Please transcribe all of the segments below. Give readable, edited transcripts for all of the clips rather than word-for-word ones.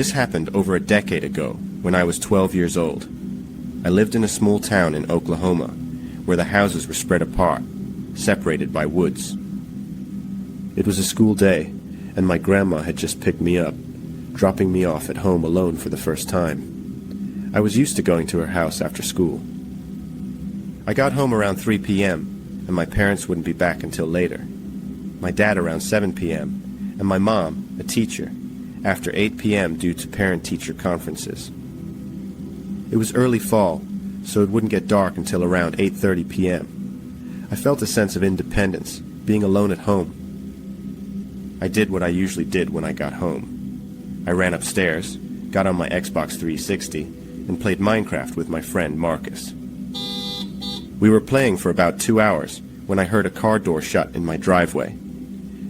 This happened over a decade ago, when I was 12 years old. I lived in a small town in Oklahoma, where the houses were spread apart, separated by woods. It was a school day, and my grandma had just picked me up, dropping me off at home alone for the first time. I was used to going to her house after school. I got home around 3 p.m., and my parents wouldn't be back until later. My dad around 7 p.m., and my mom, a teacher, after 8 p.m. due to parent-teacher conferences. It was early fall, so it wouldn't get dark until around 8:30 p.m. I felt a sense of independence, being alone at home. I did what I usually did when I got home. I ran upstairs, got on my Xbox 360, and played Minecraft with my friend Marcus. We were playing for about 2 hours when I heard a car door shut in my driveway.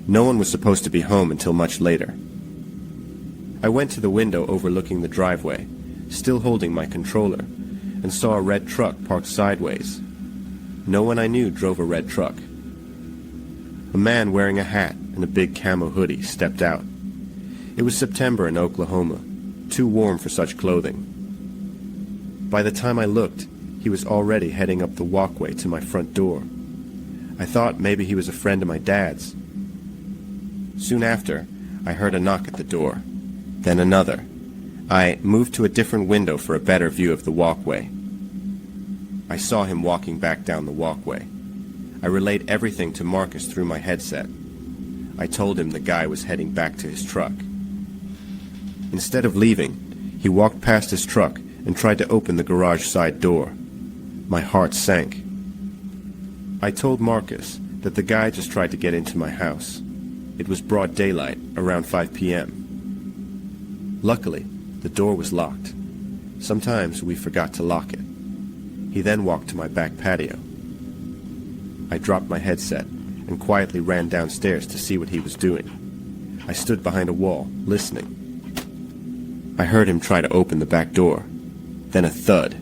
No one was supposed to be home until much later. I went to the window overlooking the driveway, still holding my controller, and saw a red truck parked sideways. No one I knew drove a red truck. A man wearing a hat and a big camo hoodie stepped out. It was September in Oklahoma, too warm for such clothing. By the time I looked, he was already heading up the walkway to my front door. I thought maybe he was a friend of my dad's. Soon after, I heard a knock at the door, then another. I moved to a different window for a better view of the walkway. I saw him walking back down the walkway. I relayed everything to Marcus through my headset. I told him the guy was heading back to his truck. Instead of leaving, he walked past his truck and tried to open the garage side door. My heart sank. I told Marcus that the guy just tried to get into my house. It was broad daylight, around 5 p.m. Luckily, the door was locked. Sometimes we forgot to lock it. He then walked to my back patio. I dropped my headset and quietly ran downstairs to see what he was doing. I stood behind a wall, listening. I heard him try to open the back door, then a thud,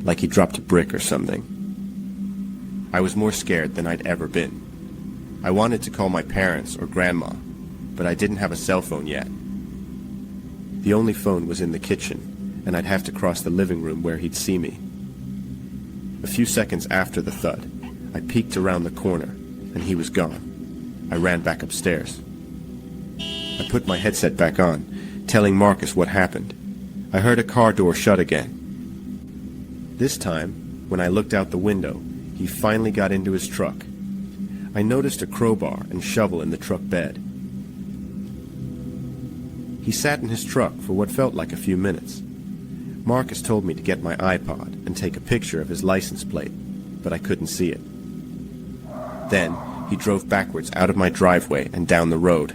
like he dropped a brick or something. I was more scared than I'd ever been. I wanted to call my parents or grandma, but I didn't have a cell phone yet. The only phone was in the kitchen, and I'd have to cross the living room where he'd see me. A few seconds after the thud, I peeked around the corner, and he was gone. I ran back upstairs. I put my headset back on, telling Marcus what happened. I heard a car door shut again. This time, when I looked out the window, he finally got into his truck. I noticed a crowbar and shovel in the truck bed. He sat in his truck for what felt like a few minutes. Marcus told me to get my iPod and take a picture of his license plate, but I couldn't see it. Then, he drove backwards out of my driveway and down the road.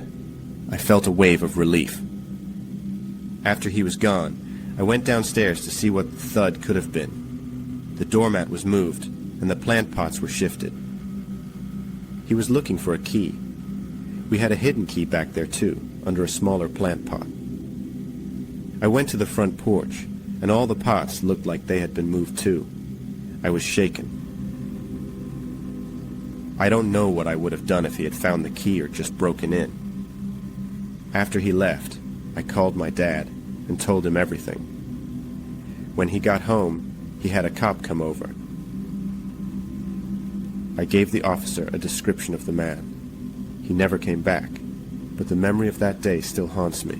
I felt a wave of relief. After he was gone, I went downstairs to see what the thud could have been. The doormat was moved, and the plant pots were shifted. He was looking for a key. We had a hidden key back there too, under a smaller plant pot. I went to the front porch, and all the pots looked like they had been moved too. I was shaken. I don't know what I would have done if he had found the key or just broken in. After he left, I called my dad and told him everything. When he got home, he had a cop come over. I gave the officer a description of the man. He never came back, but the memory of that day still haunts me.